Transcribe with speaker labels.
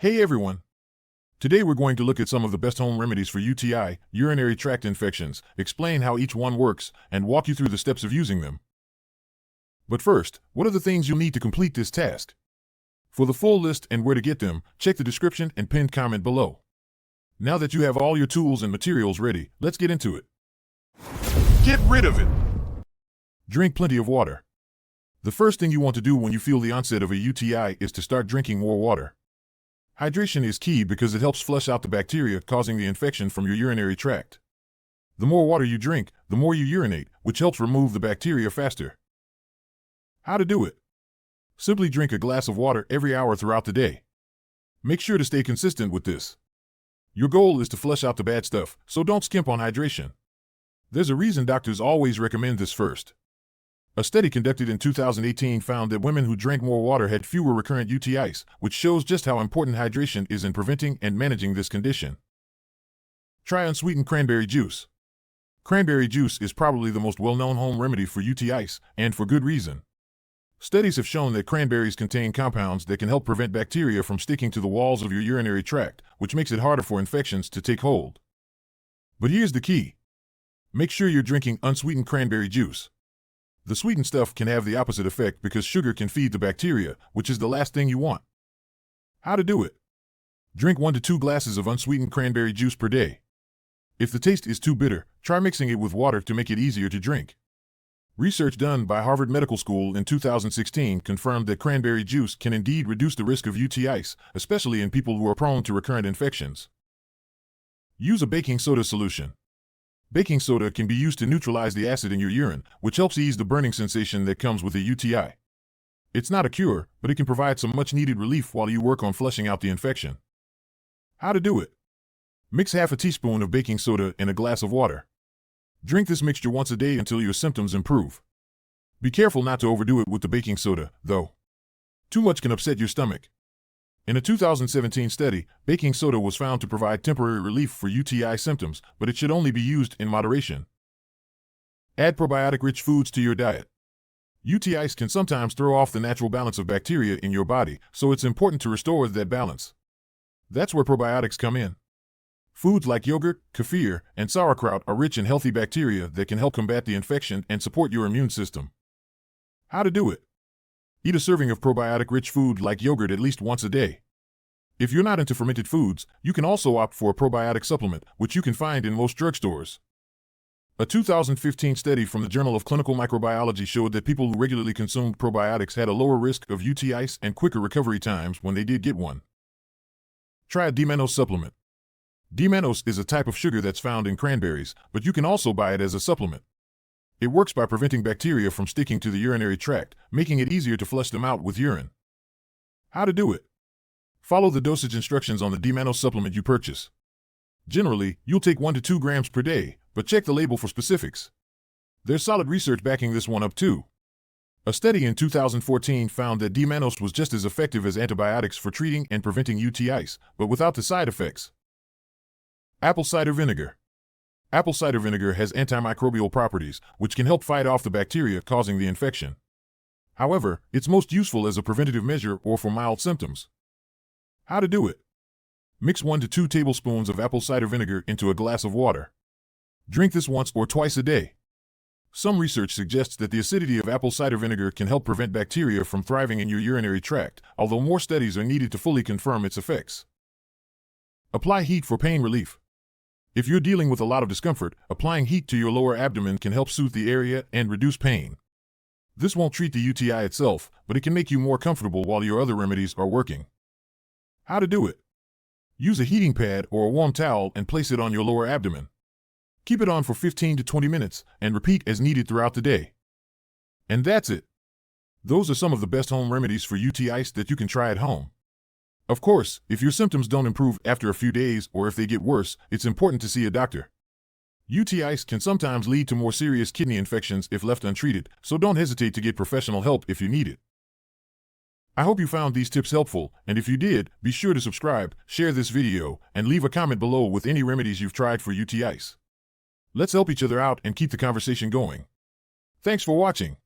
Speaker 1: Hey everyone! Today we're going to look at some of the best home remedies for UTI, urinary tract infections, explain how each one works, and walk you through the steps of using them. But first, what are the things you'll need to complete this task? For the full list and where to get them, check the description and pinned comment below. Now that you have all your tools and materials ready, let's get into it. Get rid of it! Drink plenty of water. The first thing you want to do when you feel the onset of a UTI is to start drinking more water. Hydration is key because it helps flush out the bacteria causing the infection from your urinary tract. The more water you drink, the more you urinate, which helps remove the bacteria faster. How to do it? Simply drink a glass of water every hour throughout the day. Make sure to stay consistent with this. Your goal is to flush out the bad stuff, so don't skimp on hydration. There's a reason doctors always recommend this first. A study conducted in 2018 found that women who drank more water had fewer recurrent UTIs, which shows just how important hydration is in preventing and managing this condition. Try unsweetened cranberry juice. Cranberry juice is probably the most well-known home remedy for UTIs, and for good reason. Studies have shown that cranberries contain compounds that can help prevent bacteria from sticking to the walls of your urinary tract, which makes it harder for infections to take hold. But here's the key. Make sure you're drinking unsweetened cranberry juice. The sweetened stuff can have the opposite effect because sugar can feed the bacteria, which is the last thing you want. How to do it? Drink 1 to 2 glasses of unsweetened cranberry juice per day. If the taste is too bitter, try mixing it with water to make it easier to drink. Research done by Harvard Medical School in 2016 confirmed that cranberry juice can indeed reduce the risk of UTIs, especially in people who are prone to recurrent infections. Use a baking soda solution. Baking soda can be used to neutralize the acid in your urine, which helps ease the burning sensation that comes with a UTI. It's not a cure, but it can provide some much-needed relief while you work on flushing out the infection. How to do it? Mix half a teaspoon of baking soda in a glass of water. Drink this mixture once a day until your symptoms improve. Be careful not to overdo it with the baking soda, though. Too much can upset your stomach. In a 2017 study, baking soda was found to provide temporary relief for UTI symptoms, but it should only be used in moderation. Add probiotic-rich foods to your diet. UTIs can sometimes throw off the natural balance of bacteria in your body, so it's important to restore that balance. That's where probiotics come in. Foods like yogurt, kefir, and sauerkraut are rich in healthy bacteria that can help combat the infection and support your immune system. How to do it? Eat a serving of probiotic-rich food like yogurt at least once a day. If you're not into fermented foods, you can also opt for a probiotic supplement, which you can find in most drugstores. A 2015 study from the Journal of Clinical Microbiology showed that people who regularly consumed probiotics had a lower risk of UTIs and quicker recovery times when they did get one. Try a D-Mannose supplement. D-Mannose is a type of sugar that's found in cranberries, but you can also buy it as a supplement. It works by preventing bacteria from sticking to the urinary tract, making it easier to flush them out with urine. How to do it? Follow the dosage instructions on the D-Mannose supplement you purchase. Generally, you'll take 1 to 2 grams per day, but check the label for specifics. There's solid research backing this one up too. A study in 2014 found that D-Mannose was just as effective as antibiotics for treating and preventing UTIs, but without the side effects. Apple cider vinegar. Apple cider vinegar has antimicrobial properties, which can help fight off the bacteria causing the infection. However, it's most useful as a preventative measure or for mild symptoms. How to do it? Mix 1 to 2 tablespoons of apple cider vinegar into a glass of water. Drink this once or twice a day. Some research suggests that the acidity of apple cider vinegar can help prevent bacteria from thriving in your urinary tract, although more studies are needed to fully confirm its effects. Apply heat for pain relief. If you're dealing with a lot of discomfort, applying heat to your lower abdomen can help soothe the area and reduce pain. This won't treat the UTI itself, but it can make you more comfortable while your other remedies are working. How to do it? Use a heating pad or a warm towel and place it on your lower abdomen. Keep it on for 15 to 20 minutes and repeat as needed throughout the day. And that's it. Those are some of the best home remedies for UTIs that you can try at home. Of course, if your symptoms don't improve after a few days or if they get worse, it's important to see a doctor. UTIs can sometimes lead to more serious kidney infections if left untreated, so don't hesitate to get professional help if you need it. I hope you found these tips helpful, and if you did, be sure to subscribe, share this video, and leave a comment below with any remedies you've tried for UTIs. Let's help each other out and keep the conversation going. Thanks for watching.